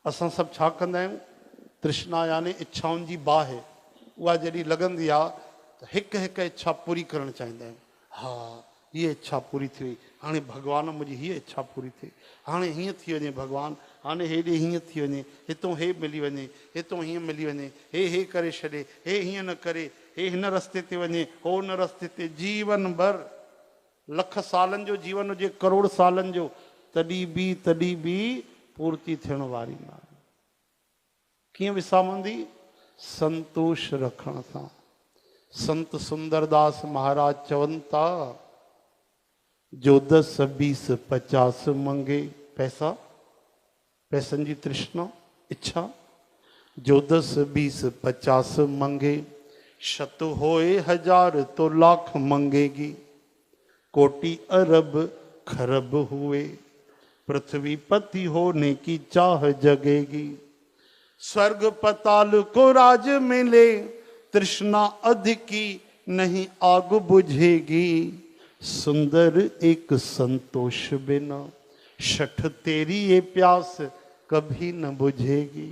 असां सभु छा कंदा आहियूं, तृष्णा यानी इच्छाउनि जी बाहि है, उहा जॾहिं लॻंदी आहे त हिकु हिकु इच्छा पूरी करणु चाहींदा आहियूं। हा हीअ इच्छा पूरी थी वई, हाणे भॻवान मुंहिंजी हीअ इच्छा पूरी थिए, हाणे हीअं थी वञे भॻवानु, हाणे हेॾे हीअं थी वञे, हितां हे मिली वञे, हितां हीअं मिली वञे, हे करे छॾे, हे हीअं न करे, हे हिन रस्ते ते वञे, हो हुन रस्ते ते, जीवन भर लख सालनि जो जीवन हुजे, करोड़ सालनि जो, तॾहिं बि पूर्ति थियण वारी न आहे। कीअं विसामंदी? संतोष रखण सां। संत सुंदरदास महाराज चवनि था, जो 10 20 50 मंगे, पैसनि जी तृष्णा इच्छा, जो 10 20 50 मंगे, शत होए 1000 तो लाख मंगेगी, कोटि अरब खरब हुए, पृथ्वी पति होने की चाह जगेगी, स्वर्ग पताल को राज मिले, तृष्णा अधिकी नहीं आग बुझेगी, सुंदर एक संतोष बिना, शठ तेरी ये प्यास कभी न बुझेगी।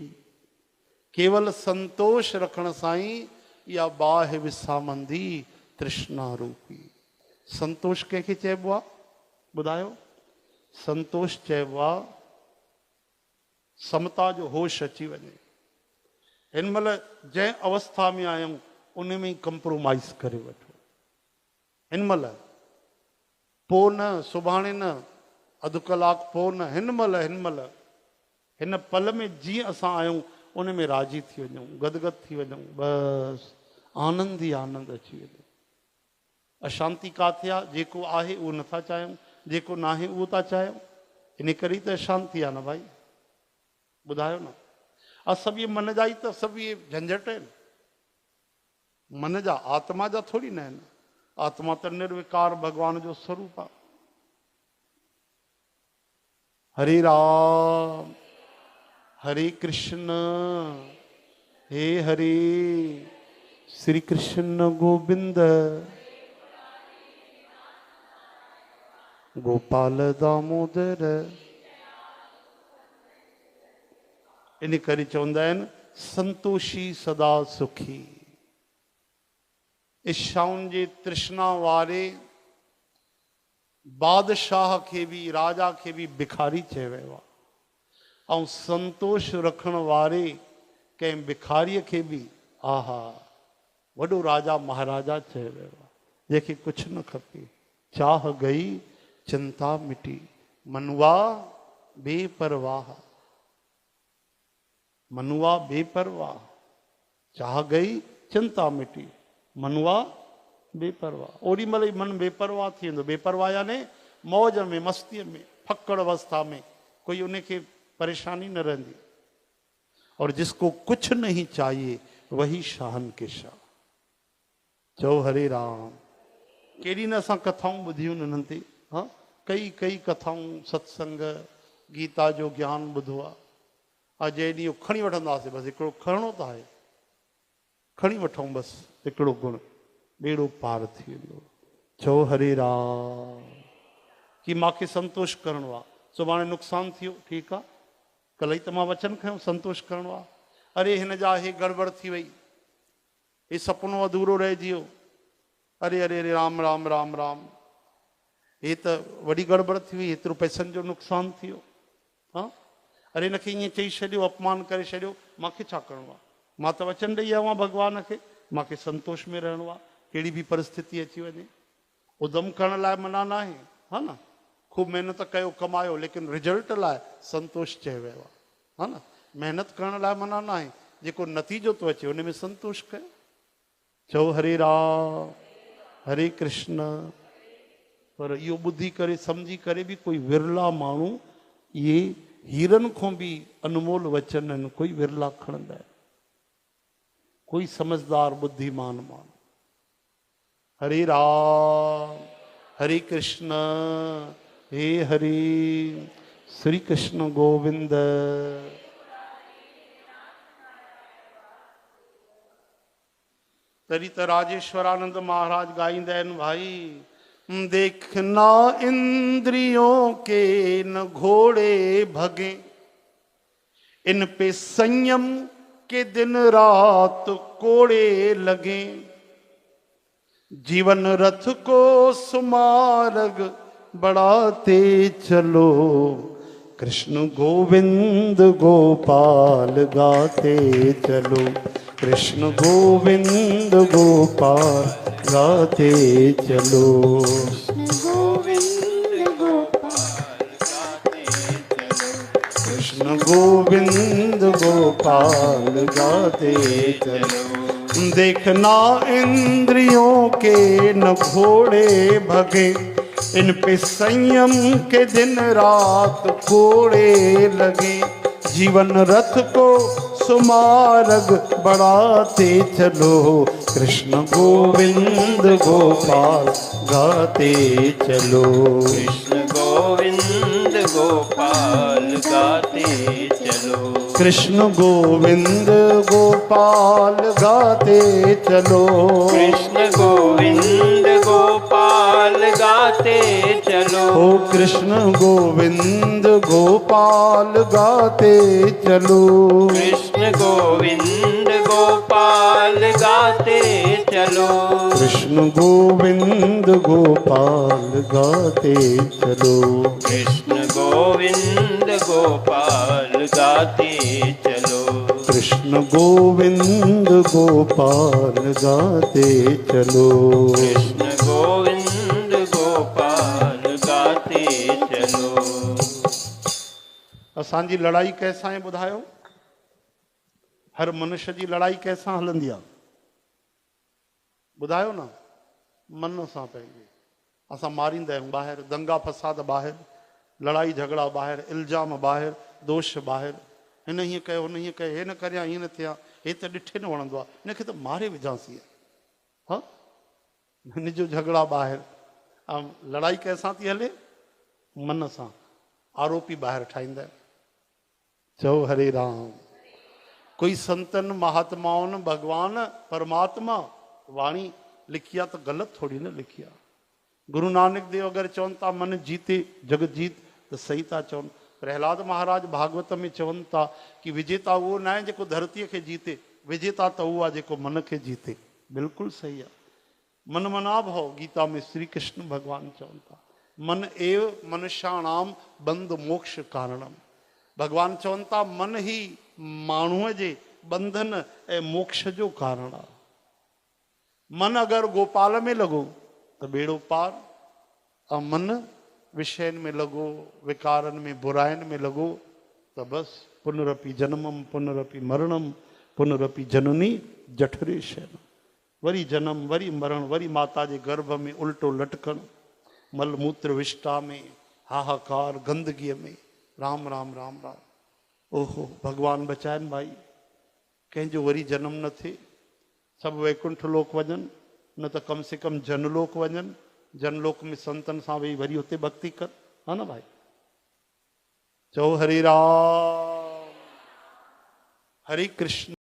केवल संतोष रखण साईं या बाहि विसामंदी तृष्णा रूपी। संतोष कंहिंखे चइबो आहे ॿुधायो? संतोष चइबो आहे समता जो होश अची वञे। हिन महिल जंहिं अवस्था में आहियूं उन में ई कंप्रोमाइज़ करे वठो। हिन महिल पोइ न, सुभाणे न, अधु कलाकु पोइ न, हिन महिल हिन पल में जीअं असां आहियूं उन में राज़ी थी वञूं, गदगद थी वञूं, बसि आनंद ई आनंद अची वञे। अशांति काथे आहे? जेको आहे उहो नथा चाहियूं, जेको न आहे उहो था चाहियूं, इन करे त अशांति आहे न भाई, ॿुधायो न। सभु इहे मन जा ई त सभु इहे झंझट आहिनि, मन जा, आत्मा जा थोरी न आहिनि। आत्मा त निर्विकार भगवान जो स्वरूप आहे। हरे राम हरे कृष्ण, हे हरे श्री कृष्ण गोविंद गोपाल दामोदर। इन करे चवंदा आहिनि संतोषी सदा सुखी। इच्छाउनि जे तृष्णा वारे बादशाह खे बि, राजा खे बि भिखारी चयो वियो आहे, ऐं संतोष रखण वारे कंहिं भिखारीअ खे बि आहा वॾो राजा महाराजा चयो वियो आहे, जंहिंखे कुझु न खपे। चाह गई चिंता मिटी, मनुआ बेपरवाह, मनुआ बेपरवाह, चाह गई चिंता मिटी, मनुआ बेपरवाह। ओड़ी महिल ई मन बेपरवाह थी वेंदो। बेपरवाह यानी मौज में, मस्तीअ में, फकड़ अवस्था में, कोई उनखे परेशानी न रहंदी। और जिसको कुछ नहीं चाहिए वही शाहन के शाह। चओ हरे राम। केॾी न असां कथाऊं ॿुधियूं इन्हनि ते, हाँ कई कथाऊं, सत्संग, गीता जो ज्ञान ॿुधो आहे। जंहिं ॾींहुं खणी वठंदासीं, बसि हिकिड़ो खणणो त आहे, खणी वठूं बसि हिकिड़ो गुण, बेड़ो पार थी वेंदो। चओ हरे राम। कि मूंखे संतोष करणो आहे, सुभाणे नुक़सानु थियो, ठीकु आहे, कल्ह ई त मां वचन खयों संतोष करणो आहे। अरे हिन जा हे गड़बड़ थी वई, हे सपनो अधूरो रहिजी वियो, अरे अरे अरे राम राम राम राम, हे त वॾी गड़बड़ थी वई, हेतिरो पैसनि जो नुक़सानु थी वियो। हाँ अरे हिनखे ईअं चई छॾियो, अपमान करे छॾियो, मूंखे छा करिणो आहे? मां त वचन ॾेई आयो आहियां भॻवान खे, मूंखे संतोष में रहणो आहे, कहिड़ी बि परिस्थिति अची वञे। उधम करण लाइ मना न आहे, हा न, ख़ूब महिनत कयो, कमायो, लेकिन रिजल्ट लाइ संतोष चयो वियो आहे, हा न। महिनत करण लाइ मना न आहे, जेको नतीजो थो अचे उन में संतोष कयो। चओ हरे राम हरे कृष्ण। पर इहो ॿुधी करे, सम्झी करे बि कोई विरला माण्हू इहे हीरनि खां बि अनमोल वचन आहिनि, कोई विरला खणंदा आहिनि, कोई समझदार बुद्धिमान माण्हू। हरे राम हरे कृष्ण, हे हरे श्री कृष्ण गोविंद। तरी त राजेश्वरानंद महाराज गाईंदा आहिनि, भाई देखना इंद्रियों के न घोड़े भगे, इन पे संयम के दिन रात कोड़े लगे, जीवन रथ को सुमार्ग बढ़ाते चलो, कृष्ण गोविंद गोपाल गाते चलो, कृष्ण गोविंद गोपाल गाते चलो, कृष्ण गोविंद गोपाल गाते चलो। देखना इंद्रियों के न घोड़े भगे, इन पे संयम के दिन रात कोड़े लगे, जीवन रथ को सुमार्ग बढ़ाते चलो, कृष्ण गोविंद गोपाल गाते चलो, कृष्ण गोविंद गोपाल गाते चलो, कृष्ण गोविंद गोपाल गाते चलो, कृष्ण गोविंद गोपाल गाते चलो, ओ कृष्ण गोविंद गोपाल गाते चलो, कृष्ण गोविंद गोपाल गाते चलो, कृष्ण गोविंद गोपाल गाते चलो, कृष्ण गोविंद गोपाल गाते चलो, कृष्ण गोविंद गोपाल गाते चलो, कृष्ण गोविंद गोपाल गाते चलो। असांजी लड़ाई कैसा है ॿुधायो? हर मनुष्य जी लड़ाई कैसा हलंदी आहे ॿुधायो न? मन सां पंहिंजे असां मारींदा आहियूं ॿाहिरि, दंगा फसाद ॿाहिरि, लड़ाई झगड़ा ॿाहिरि, इल्ज़ाम ॿाहिरि, दोष ॿाहिरि, हिन हीअं कयो हुन हीअं कयो, हे न करियां हीअं न थिया, हे त ॾिठे न वणंदो आहे, हिनखे त मारे विझांसीं। हा, हिन जो झगड़ा ॿाहिरि, ऐं लड़ाई कंहिंसां थी हले? मन सां। आरोपी ॿाहिरि ठाहींदा आहिनि। चओ हरे राम। कोई संतनि महात्माउनि भगवान परमात्मा वाणी लिखी आहे त ग़लति थोड़ी न लिखी आहे। गुरु नानक देव अगरि चवनि था मन जीते जग जीत, त सही था चवनि। प्रहलाद महाराज भागवत में चवनि था कि विजेता उहो न आहे जेको धरतीअ खे जीते, विजेता त उहो आहे जेको मन खे जीते। बिल्कुलु सही आहे। मन मना भव, गीता में श्री कृष्ण भगवान चवनि था मन एव मनुष्याणाम बंध मोक्ष कारणम। भगवान चवनि था मन ही माण्हूअ जे बंधन ऐं मोक्ष जो कारण आहे। मन अगरि गोपाल में लॻो त बेड़ो पार, ऐं मन विषयनि में लॻो, विकारनि में, बुराइनि में लॻो त बसि पुनरपि जनमम पुनरपि मरणम पुनरपि जननी जठरे शयन। वरी जन्म, वरी मरण, वरी माता जे गर्भ में उल्टो लटकण, मलमूत्र विष्ठा में, हाहाकार गंदगीअ में। राम राम राम राम। ओहो भगवान बचाइनि भाई, कंहिंजो वरी जन्म न थिए, सभु वैकुंठ लोक वञनि, न त कम से कम जनलोक वञनि, जनलोक में संतनि सां वेही वरी हुते भक्ति कर, हा न भाई। चओ हरे राम हरे कृष्ण।